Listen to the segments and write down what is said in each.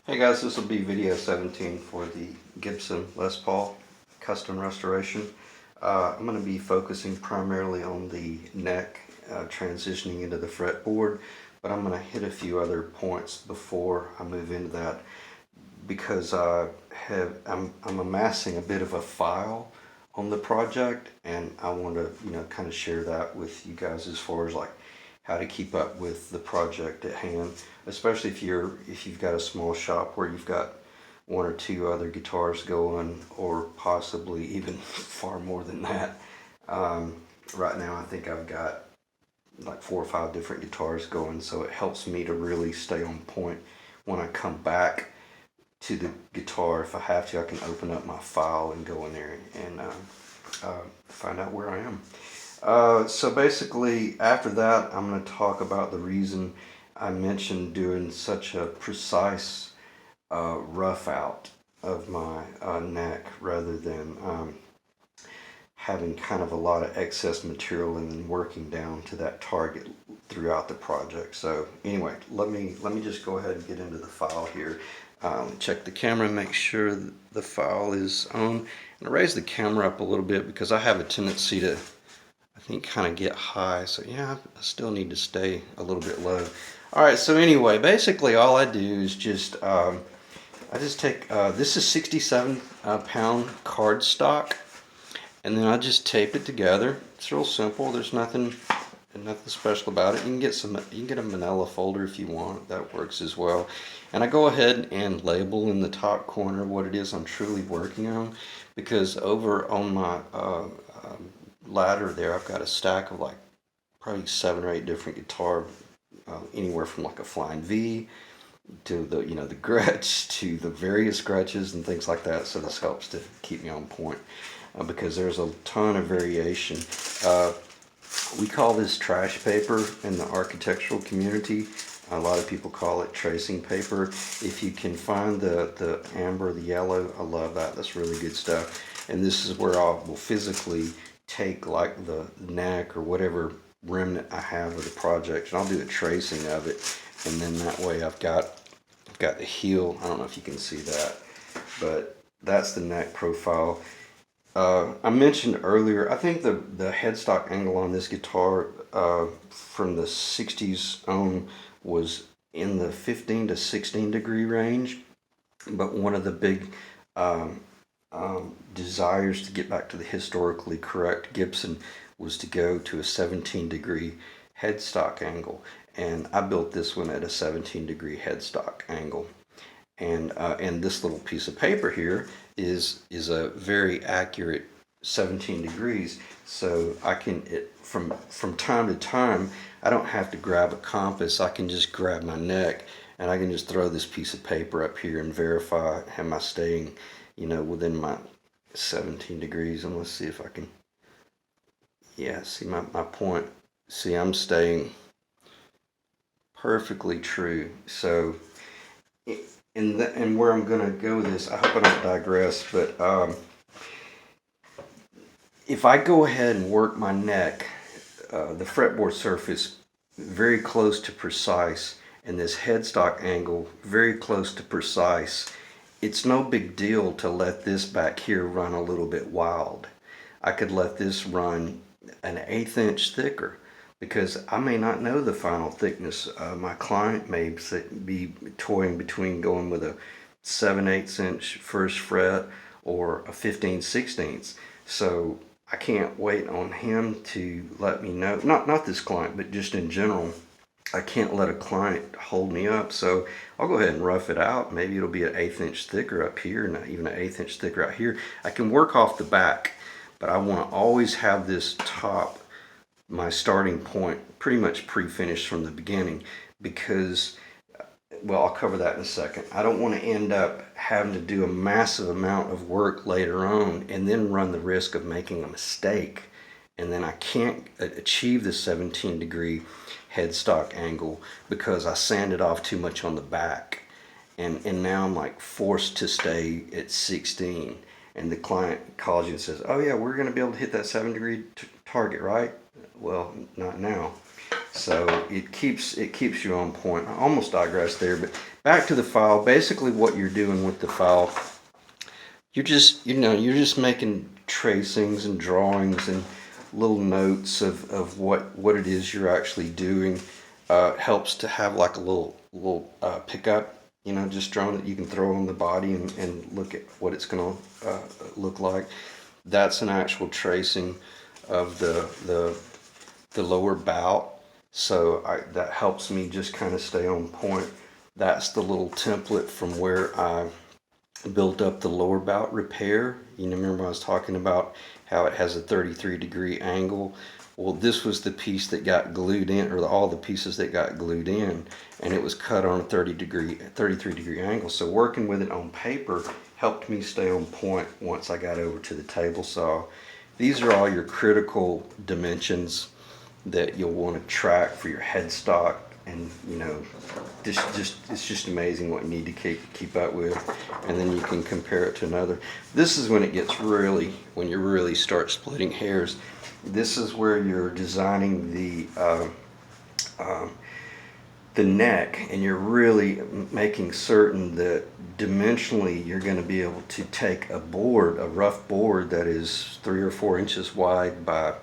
Hey guys, this will be video 17 for the Gibson Les Paul custom restoration. I'm going to be focusing primarily on the neck, transitioning into the fretboard, but I'm going to hit a few other points before I move into that because I'm amassing a bit of a file on the project, and I want to kind of share that with you guys as far as like how to keep up with the project at hand, especially if you've got a small shop where you've got one or two other guitars going, or possibly even far more than that. Right now I think I've got like 4 or 5 different guitars going, so it helps me to really stay on point when I come back to the guitar. If I have to, I can open up my file and go in there and find out where I am. So basically, after that, I'm going to talk about the reason I mentioned doing such a precise rough out of my neck rather than having kind of a lot of excess material and then working down to that target throughout the project. So anyway, let me just go ahead and get into the file here. Check the camera and make sure the file is on. And I raise the camera up a little bit because I have a tendency to, I think, kind of get high. So yeah, I still need to stay a little bit low. All right, so anyway, basically all I do is just, I just take, this is 67 pound cardstock, and then I just tape it together. It's real simple. There's nothing special about it. You can get a manila folder if you want. That works as well. And I go ahead and label in the top corner what it is I'm truly working on, because over on my ladder there, I've got a stack of like probably 7 or 8 different guitar, anywhere from like a Flying V to the the Gretsch to the various Gretches and things like that. So this helps to keep me on point because there's a ton of variation. We call this trash paper in the architectural community. A lot of people call it tracing paper. If you can find the amber, the yellow, I love that. That's really good stuff. And this is where I will physically take like the neck or whatever remnant I have of the project, and I'll do a tracing of it. And then that way I've got the heel. I don't know if you can see that, but that's the neck profile. I mentioned earlier, I think the headstock angle on this guitar from the 60s on was in the 15 to 16 degree range, but one of the big desires to get back to the historically correct Gibson was to go to a 17 degree headstock angle, and I built this one at a 17 degree headstock angle. And this little piece of paper here is a very accurate 17 degrees, so I can, from time to time, I don't have to grab a compass. I can just grab my neck and I can just throw this piece of paper up here and verify, am I staying within my 17 degrees. And let's see if I can, yeah, see my point. See, I'm staying perfectly true. So and where I'm going to go with this, I hope I don't digress, but if I go ahead and work my neck, the fretboard surface very close to precise, and this headstock angle very close to precise, it's no big deal to let this back here run a little bit wild. I could let this run an 1/8 inch thicker, because I may not know the final thickness. My client may be toying between going with a 7/8 inch first fret or a 15/16. So I can't wait on him to let me know. Not this client, but just in general, I can't let a client hold me up. So I'll go ahead and rough it out. Maybe it'll be an 1/8 inch thicker up here, not even an 1/8 inch thicker out here. I can work off the back, but I want to always have this top, my starting point, pretty much pre-finished from the beginning, because, well, I'll cover that in a second. I don't want to end up having to do a massive amount of work later on and then run the risk of making a mistake, and then I can't achieve the 17 degree headstock angle because I sanded off too much on the back, and now I'm like forced to stay at 16, and the client calls you and says, oh yeah, we're going to be able to hit that 7 degree target, right? Well, not now. So it keeps you on point. I almost digressed there, but back to the file. Basically what you're doing with the file, you're just making tracings and drawings and little notes of what it is you're actually doing. It helps to have like a little pickup, just drawing that you can throw on the body and look at what it's going to look like. That's an actual tracing of the lower bout. So that helps me just kind of stay on point. That's the little template from where I built up the lower bout repair. Remember I was talking about how it has a 33-degree angle. Well, this was the piece that got glued in, or all the pieces that got glued in, and it was cut on a 33-degree angle. So working with it on paper helped me stay on point once I got over to the table saw. These are all your critical dimensions that you'll want to track for your headstock, and it's just amazing what you need to keep up with, and then you can compare it to another. This is when it gets when you really start splitting hairs. This is where you're designing the neck, and you're really making certain that dimensionally you're going to be able to take a rough board that is 3 or 4 inches wide by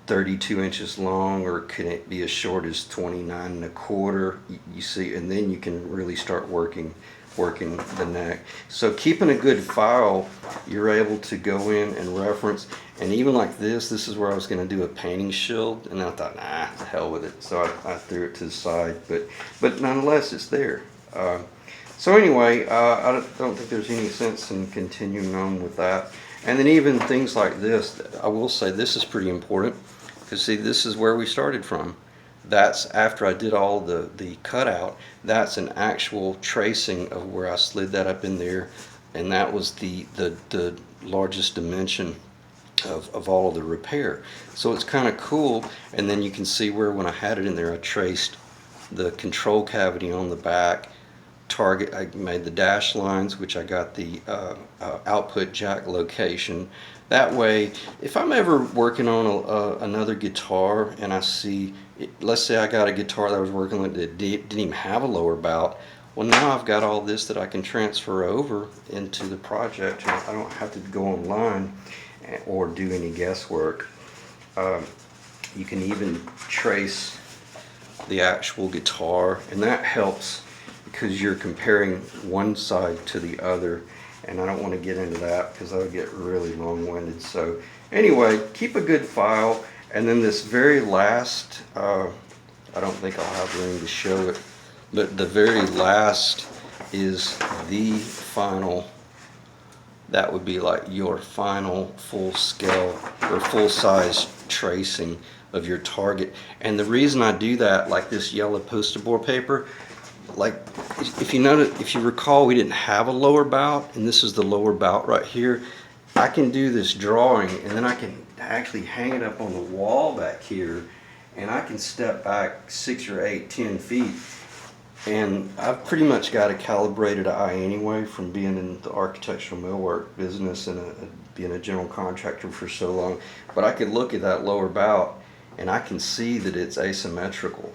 32 inches long, or can it be as short as 29 1/4? You see, and then you can really start working the neck. So keeping a good file, you're able to go in and reference. And even like this is where I was going to do a painting shield, and I thought, nah, the hell with it. So I threw it to the side, but nonetheless, it's there. So anyway, I don't think there's any sense in continuing on with that. And then even things like this, I will say this is pretty important, because see, this is where we started from. That's after I did all the cutout. That's an actual tracing of where I slid that up in there, and that was the largest dimension of all of the repair. So it's kind of cool. And then you can see where when I had it in there, I traced the control cavity on the back. Target, I made the dash lines, which I got the output jack location. That way, if I'm ever working on another guitar and I see, let's say I got a guitar that I was working with that didn't even have a lower bout, well, now I've got all this that I can transfer over into the project. I don't have to go online or do any guesswork. You can even trace the actual guitar, and that helps because you're comparing one side to the other, and I don't want to get into that because that would get really long-winded. So anyway, keep a good file. And then this very last, I don't think I'll have room to show it, but the very last is the final. That would be like your final full scale or full size tracing of your target. And the reason I do that, like this yellow poster board paper, like if you recall, we didn't have a lower bout, and this is the lower bout right here. I can do this drawing, and then I can actually hang it up on the wall back here, and I can step back 6 or 8, 10 feet. And I've pretty much got a calibrated eye anyway from being in the architectural millwork business and being a general contractor for so long. But I could look at that lower bout and I can see that it's asymmetrical.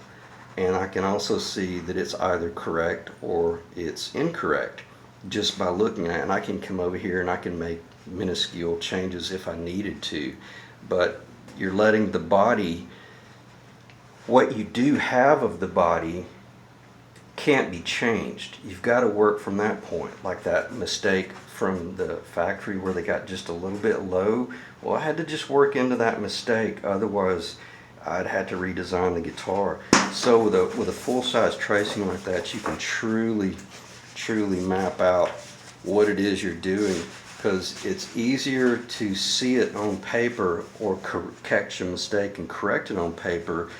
And I can also see that it's either correct or it's incorrect just by looking at it. And I can come over here and I can make minuscule changes if I needed to. But you're letting the body, what you do have of the body, can't be changed. You've got to work from that point, like that mistake from the factory where they got just a little bit low. Well, I had to just work into that mistake, otherwise I'd had to redesign the guitar. So with a full-size tracing like that, you can truly map out what it is you're doing, because it's easier to see it on paper or catch a mistake and correct it on paper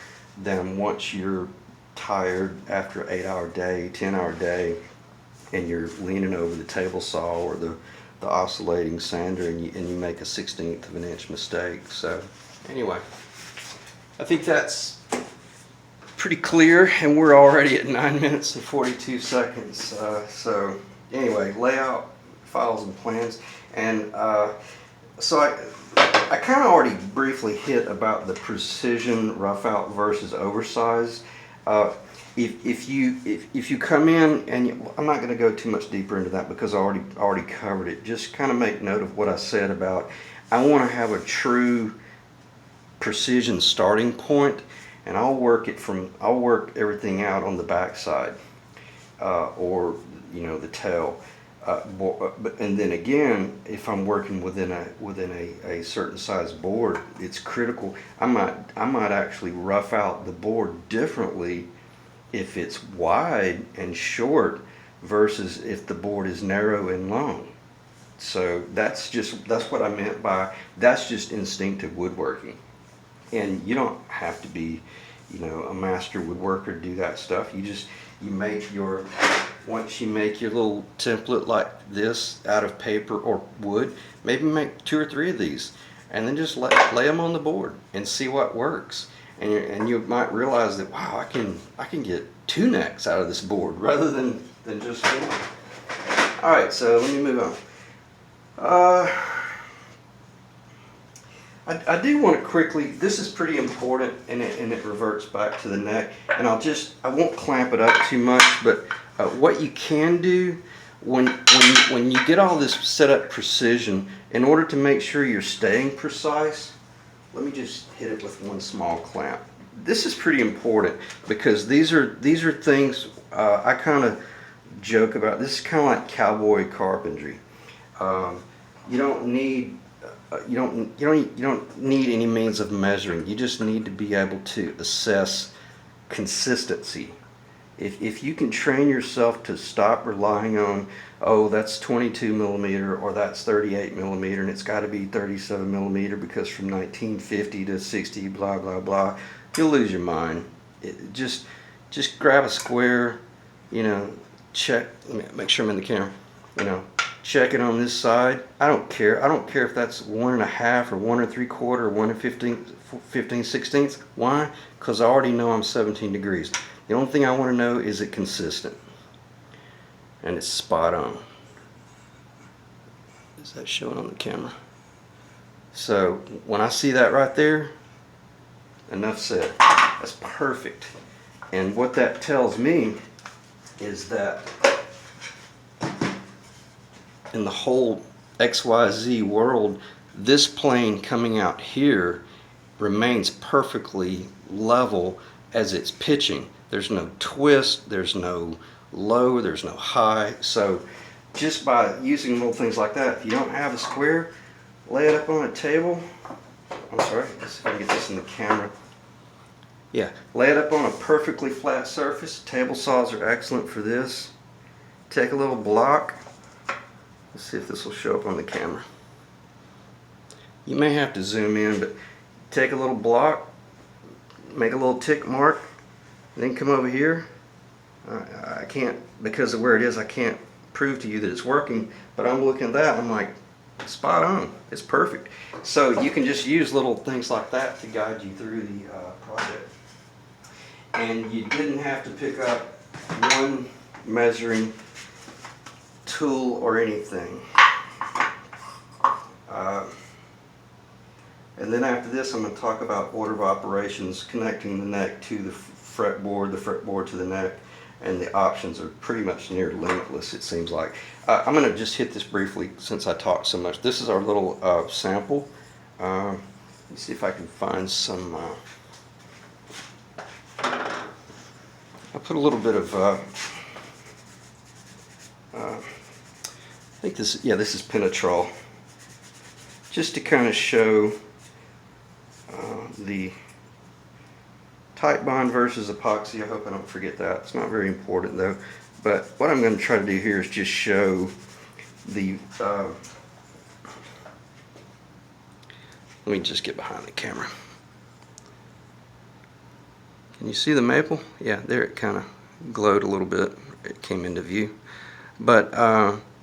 than once you're tired after an 8-hour day, 10-hour day, and you're leaning over the table saw or the oscillating sander, and you make a 1/16 of an inch mistake. So anyway, I think that's pretty clear, and we're already at 9 minutes and 42 seconds. So anyway, layout, files, and plans. And So I kind of already briefly hit about the precision rough out versus oversized. If you come in and I'm not going to go too much deeper into that because I already covered it. Just kind of make note of what I said about I want to have a true precision starting point, and I'll work everything out on the back side, or the tail. And then again, if I'm working within a certain size board, it's critical. I might actually rough out the board differently if it's wide and short versus if the board is narrow and long. So that's what I meant by that's just instinctive woodworking. And you don't have to be, a master woodworker to do that stuff. Once you make your little template like this out of paper or wood, maybe make 2 or 3 of these, and then just lay them on the board and see what works. And you might realize that, wow, I can get 2 necks out of this board rather than just one. All right, so let me move on. I do want to quickly, this is pretty important, and it reverts back to the neck, and I won't clamp it up too much, but what you can do when you get all this set up precision, in order to make sure you're staying precise, let me just hit it with one small clamp. This is pretty important because these are things I kind of joke about. This is kind of like cowboy carpentry. You don't need any means of measuring. You just need to be able to assess consistency. If you can train yourself to stop relying on, oh, that's 22 millimeter or that's 38 millimeter and it's got to be 37 millimeter because from 1950 to 60 blah blah blah, you'll lose your mind. Just grab a square, check, make sure I'm in the camera, check it on this side. I don't care if that's 1 1/2 or 1 3/4 or 1 15/16. Why? Because I already know I'm 17 degrees. The only thing I want to know is it consistent and it's spot on. Is that showing on the camera? So when I see that right there, enough said. That's perfect. And what that tells me is that in the whole XYZ world, this plane coming out here remains perfectly level as it's pitching. There's no twist, there's no low, there's no high. So just by using little things like that, if you don't have a square, lay it up on a table. I'm sorry, let's see if I can get this in the camera. Yeah, lay it up on a perfectly flat surface. Table saws are excellent for this. Take a little block. Let's see if this will show up on the camera. You may have to zoom in, but take a little block, make a little tick mark, then come over here. I can't, because of where it is, I can't prove to you that it's working, but I'm looking at that, I'm like, spot on, it's perfect. So you can just use little things like that to guide you through the project. And you didn't have to pick up one measuring tool or anything. And then after this, I'm going to talk about order of operations, connecting the neck to the fretboard to the neck, and the options are pretty much near limitless, it seems like. I'm going to just hit this briefly since I talked so much. This is our little sample. Let me see if I can find some. I put a little bit of. I think this is Penetrol, just to kind of show the tight bond versus epoxy. I hope I don't forget that. It's not very important though. But what I'm going to try to do here is just show the. Let me just get behind the camera. Can you see the maple? Yeah, there it kind of glowed a little bit. It came into view. But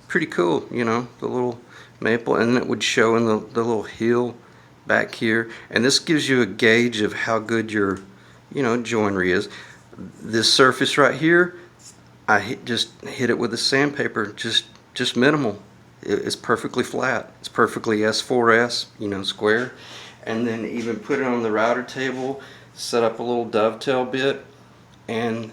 pretty cool, the little maple, and it would show in the little heel back here. And this gives you a gauge of how good your joinery is. This surface right here, I just hit it with a sandpaper, just minimal, It's perfectly flat. It's perfectly S4S, you know, square. And then even put it on the router table, set up a little dovetail bit, and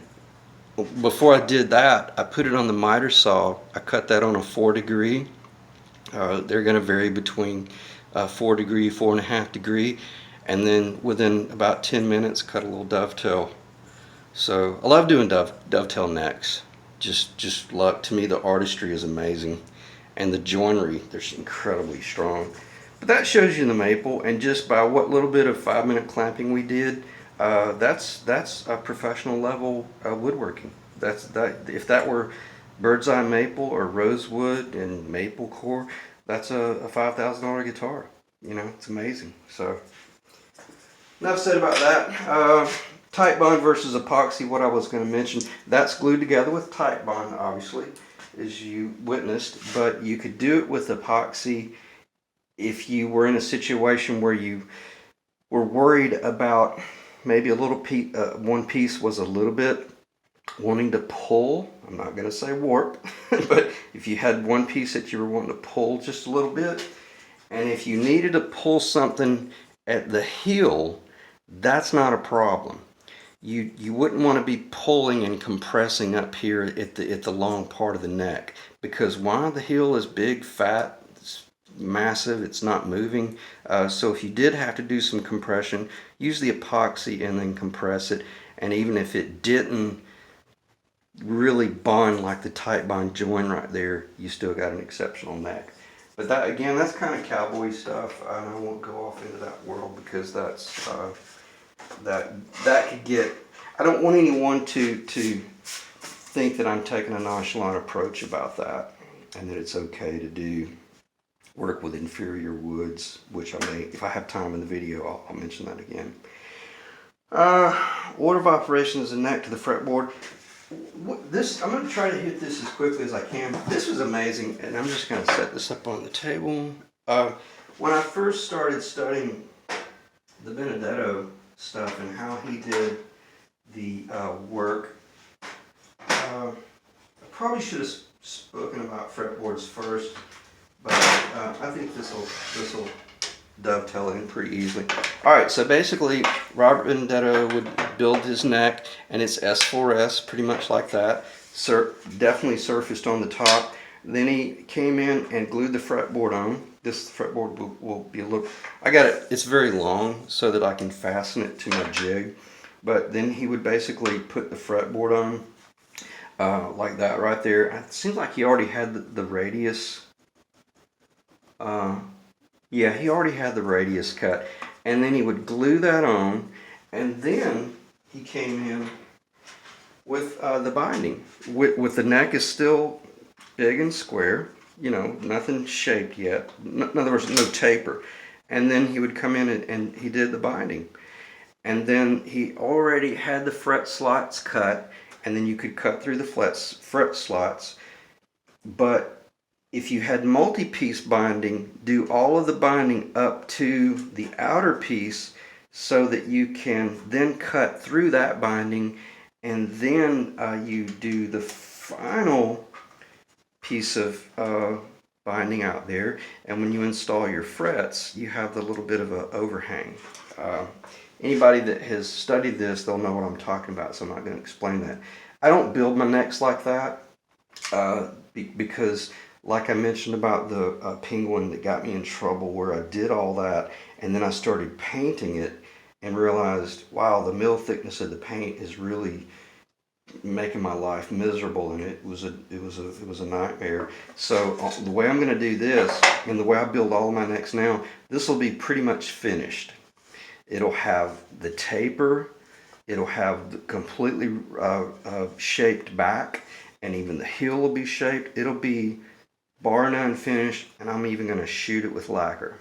before I did that, I put it on the miter saw. I cut that on a 4 degree. They're going to vary between 4 degree, 4.5 degree, and then within about 10 minutes, cut a little dovetail. So I love doing dovetail necks. Just love. To me, the artistry is amazing, and the joinery, they're incredibly strong. But that shows you the maple, and just by what little bit of 5-minute clamping we did, that's a professional level woodworking. If that were bird's eye maple or rosewood and maple core, that's a $5,000 guitar. You know, it's amazing. So enough said about that. Tight bond versus epoxy, what I was going to mention, that's glued together with tight bond, obviously, as you witnessed, but you could do it with epoxy if you were in a situation where you were worried about maybe a little one piece was a little bit wanting to pull. I'm not going to say warp, but if you had one piece that you were wanting to pull just a little bit, and if you needed to pull something at the heel, that's not a problem. You wouldn't want to be pulling and compressing up here at the long part of the neck, because while the heel is big, fat, it's massive, it's not moving. So if you did have to do some compression, use the epoxy and then compress it. And even if it didn't really bond like the tight bond join right there, you still got an exceptional neck. But that, again, that's kind of cowboy stuff. I won't go off into that world, because that's that could get, I don't want anyone to think that I'm taking a nonchalant approach about that, and that it's okay to work with inferior woods, which I may, if I have time in the video, I'll mention that again. Order of operations and neck to the fretboard. I'm going to try to hit this as quickly as I can. This was amazing, and I'm just going to set this up on the table. When I first started studying the Benedetto stuff and how he did the work, I probably should have spoken about fretboards first, but I think this will dovetail in pretty easily. All right, so basically Robert Benedetto would build his neck, and it's S4S, pretty much like that. Definitely surfaced on the top. Then he came in and glued the fretboard on. This fretboard will be a little, I got it, it's very long so that I can fasten it to my jig. But then he would basically put the fretboard on like that right there. It seems like he already had the radius. Yeah, he already had the radius cut. And then he would glue that on, and then he came in with the binding. With the neck is still big and square, you know, nothing shaped yet. In other words, no taper. And then he would come in and he did the binding. And then he already had the fret slots cut, and then you could cut through the fret slots. But if you had multi-piece binding, do all of the binding up to the outer piece so that you can then cut through that binding, and then you do the final piece of binding out there, and when you install your frets, you have the little bit of an overhang. Anybody that has studied this, they'll know what I'm talking about, so I'm not going to explain that. I don't build my necks like that because, like I mentioned about the penguin that got me in trouble, where I did all that and then I started painting it and realized, wow, the mill thickness of the paint is really making my life miserable, and it was a nightmare. So the way I'm going to do this, and the way I build all of my necks now, this will be pretty much finished. It'll have the taper, it'll have the completely shaped back, and even the heel will be shaped. It'll be bar none finished, and I'm even going to shoot it with lacquer.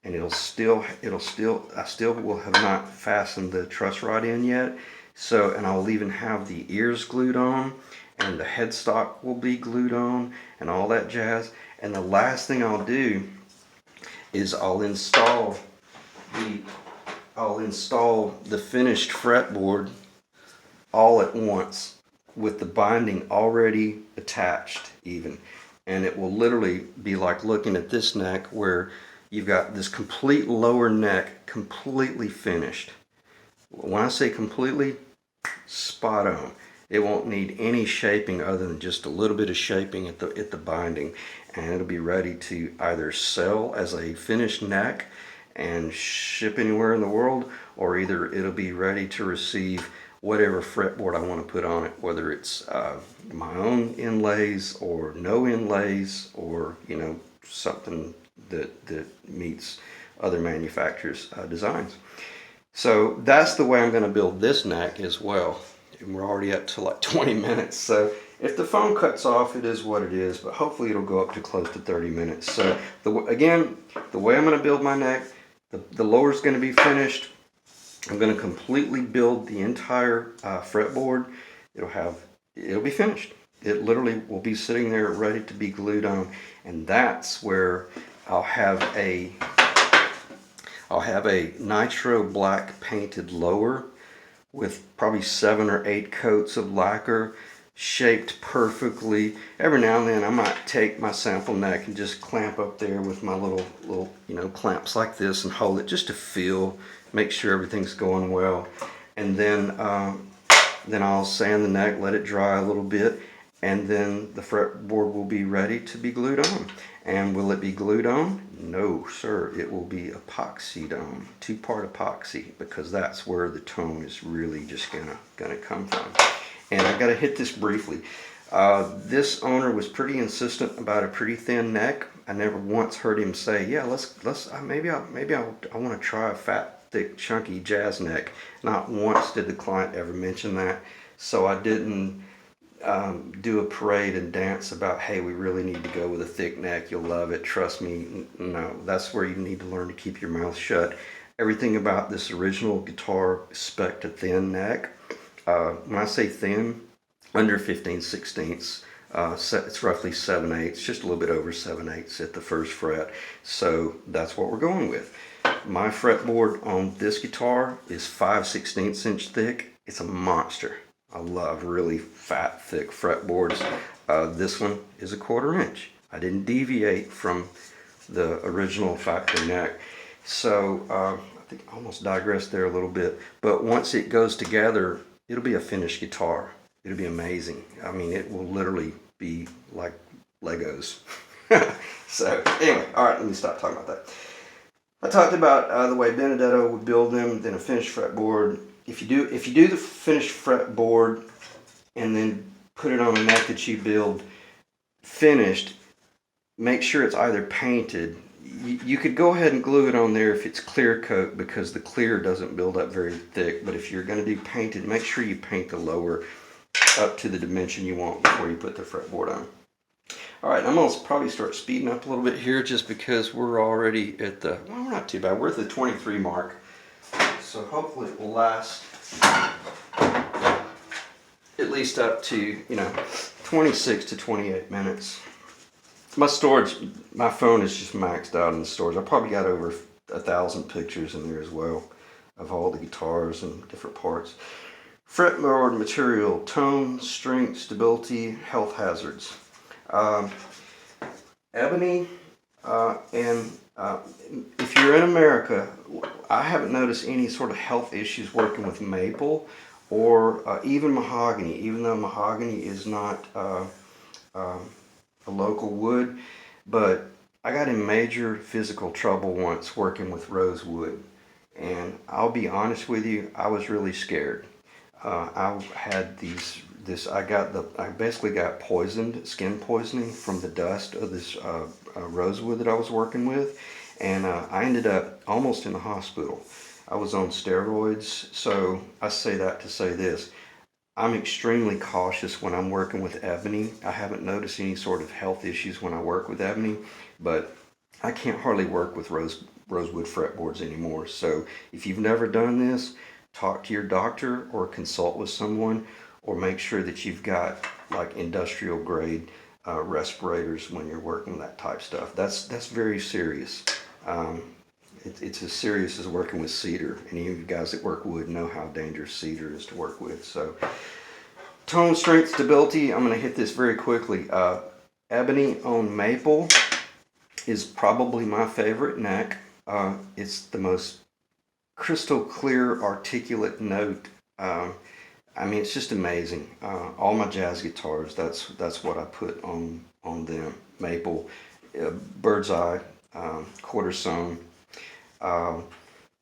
And I still will have not fastened the truss rod in yet. So, and I'll even have the ears glued on, and the headstock will be glued on, and all that jazz. And the last thing I'll do is I'll install the finished fretboard all at once with the binding already attached even. and it will literally be like looking at this neck where you've got this complete lower neck completely finished. When I say completely, spot on. It won't need any shaping other than just a little bit of shaping at the binding, and it'll be ready to either sell as a finished neck and ship anywhere in the world, or either it'll be ready to receive whatever fretboard I want to put on it, whether it's my own inlays or no inlays, or something that meets other manufacturers' designs. So that's the way I'm going to build this neck as well. And we're already up to like 20 minutes. So if the phone cuts off, it is what it is, but hopefully it'll go up to close to 30 minutes. So again, the way I'm going to build my neck, the lower is going to be finished. I'm going to completely build the entire fretboard. It'll be finished. It literally will be sitting there ready to be glued on, and that's where I'll have a nitro black painted lower with probably 7 or 8 coats of lacquer, shaped perfectly. Every now and then I might take my sample neck and just clamp up there with my little clamps like this and hold it just to feel, make sure everything's going well. And then I'll sand the neck, let it dry a little bit, and then the fretboard will be ready to be glued on. And will it be glued on? No, sir. It will be epoxied on, 2-part epoxy, because that's where the tone is really just gonna come from. And I got to hit this briefly. This owner was pretty insistent about a pretty thin neck. I never once heard him say, "Yeah, maybe I want to try a fat, thick, chunky jazz neck." Not once did the client ever mention that. So I didn't do a parade and dance about, "Hey, we really need to go with a thick neck. You'll love it. Trust me." No, that's where you need to learn to keep your mouth shut. Everything about this original guitar spec'd a thin neck. When I say thin, under 15/16, it's roughly 7/8, just a little bit over 7/8 at the first fret. So that's what we're going with. My fretboard on this guitar is 5/16 inch thick. It's a monster. I love really fat, thick fretboards. This one is a 1/4 inch. I didn't deviate from the original factory neck. So I think I almost digressed there a little bit. But once it goes together, it'll be a finished guitar. It'll be amazing. I mean, it will literally be like Legos. So anyway, all right, let me stop talking about that. I talked about the way Benedetto would build them, then a finished fretboard. If you do the finished fretboard and then put it on a neck that you build finished, make sure it's either painted. You could go ahead and glue it on there if it's clear coat, because the clear doesn't build up very thick. But if you're going to do painted, make sure you paint the lower up to the dimension you want before you put the fretboard on. All right, I'm going to probably start speeding up a little bit here, just because we're already at the, well, we're not too bad. We're at the 23 mark. So hopefully it will last at least up to, 26 to 28 minutes. My storage, my phone is just maxed out in the storage. I probably got over 1,000 pictures in there as well of all the guitars and different parts. Fretboard material: tone, strength, stability, health hazards. Ebony, and if you're in America, I haven't noticed any sort of health issues working with maple or even mahogany, even though mahogany is not a local wood. But I got in major physical trouble once working with rosewood, and I'll be honest with you, I was really scared. I had I basically got poisoned, skin poisoning from the dust of this rosewood that I was working with, and I ended up almost in the hospital. I was on steroids. So I say that to say this: I'm extremely cautious when I'm working with ebony. I haven't noticed any sort of health issues when I work with ebony, but I can't hardly work with rosewood fretboards anymore. So if you've never done this, talk to your doctor or consult with someone, or make sure that you've got like industrial grade respirators when you're working with that type stuff. That's very serious. It's as serious as working with cedar. Any of you guys that work wood know how dangerous cedar is to work with. So tone, strength, stability, I'm going to hit this very quickly. Ebony on maple is probably my favorite neck. It's the most crystal clear, articulate note. I mean, it's just amazing. All my jazz guitars, that's what I put on them. Maple, bird's eye, quarter sawn.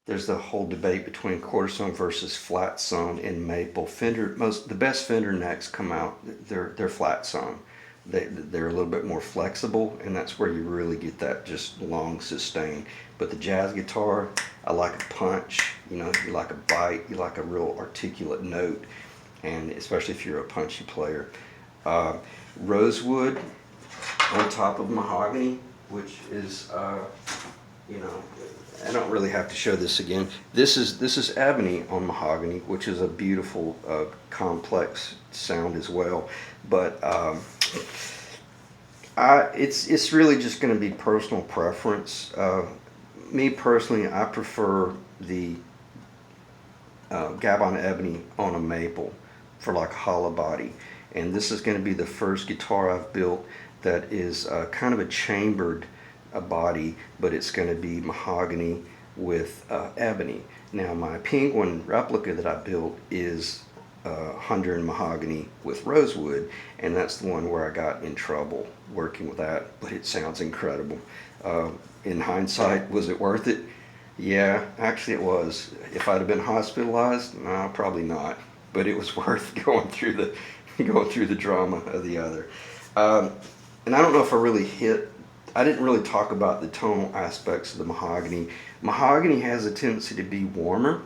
There's the whole debate between quarter sawn versus flat sawn in maple. The best Fender necks come out. They're flat sawn. They're a little bit more flexible, and that's where you really get that just long sustain. But the jazz guitar, I like a punch. You know, you like a bite. You like a real articulate note, and especially if you're a punchy player. Rosewood on top of mahogany, which is you know, I don't really have to show this again. This is ebony on mahogany, which is a beautiful, complex sound as well. But it's really just going to be personal preference. Me personally, I prefer the Gabon ebony on a maple for like a hollow body. And this is going to be the first guitar I've built that is kind of a chambered body, but it's going to be mahogany with ebony. Now my Penguin replica that I built is Honduran mahogany with rosewood, and that's the one where I got in trouble working with that, but it sounds incredible. In hindsight, was it worth it? Yeah, actually it was. If I'd have been hospitalized, no, probably not, but it was worth going through the drama of the other. And I don't know if I didn't really talk about the tonal aspects of the mahogany. Mahogany has a tendency to be warmer,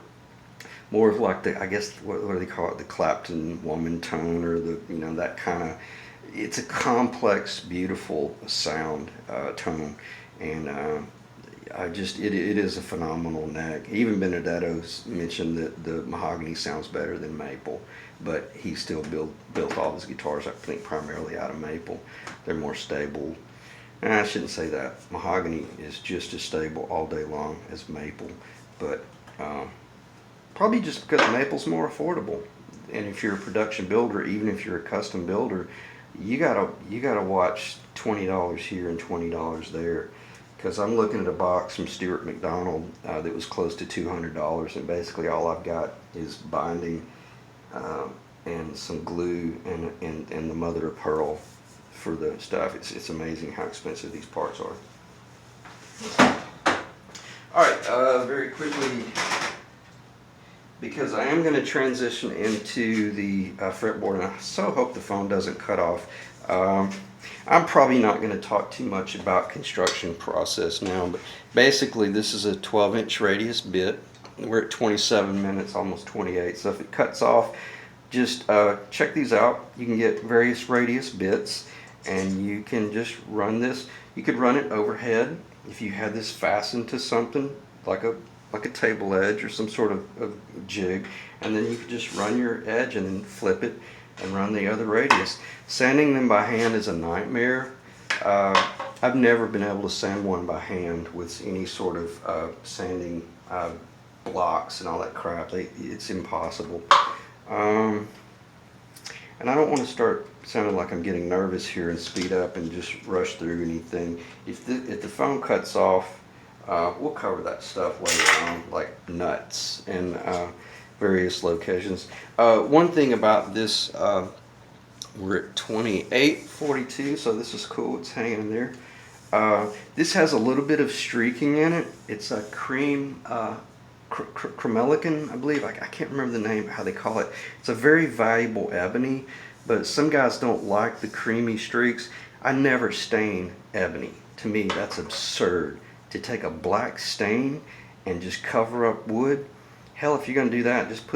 more of like I guess, what do they call it? The Clapton woman tone, or that kind of, it's a complex, beautiful sound tone. And it is a phenomenal neck. Even Benedetto mentioned that the mahogany sounds better than maple, but he still built all his guitars, I think, primarily out of maple. They're more stable. And I shouldn't say that. Mahogany is just as stable all day long as maple, but probably just because maple's more affordable. And if you're a production builder, even if you're a custom builder, you gotta watch $20 here and $20 there. Because I'm looking at a box from Stuart McDonald that was close to $200, and basically all I've got is binding and some glue and the mother of pearl for the stuff. It's amazing how expensive these parts are. All right, very quickly, because I am going to transition into the fretboard, and I so hope the phone doesn't cut off. I'm probably not going to talk too much about construction process now, but basically this is a 12-inch radius bit. We're at 27 minutes, almost 28, so if it cuts off, just check these out. You can get various radius bits, and you can just run this. You could run it overhead if you had this fastened to something like a table edge or some sort of jig, and then you could just run your edge and then flip it and run the other radius. Sanding them by hand is a nightmare. I've never been able to sand one by hand with any sort of sanding blocks and all that crap. It's impossible. And I don't want to start sounding like I'm getting nervous here and speed up and just rush through anything. If the phone cuts off, we'll cover that stuff later on, like nuts and various locations. One thing about this, we're at 2842, so this is cool. It's hanging in there. This has a little bit of streaking in it. It's a cream chromelican, I believe. I can't remember the name, how they call it. It's a very valuable ebony, but some guys don't like the creamy streaks. I never stain ebony. To me, that's absurd. To take a black stain and just cover up wood. Hell, if you're gonna do that, just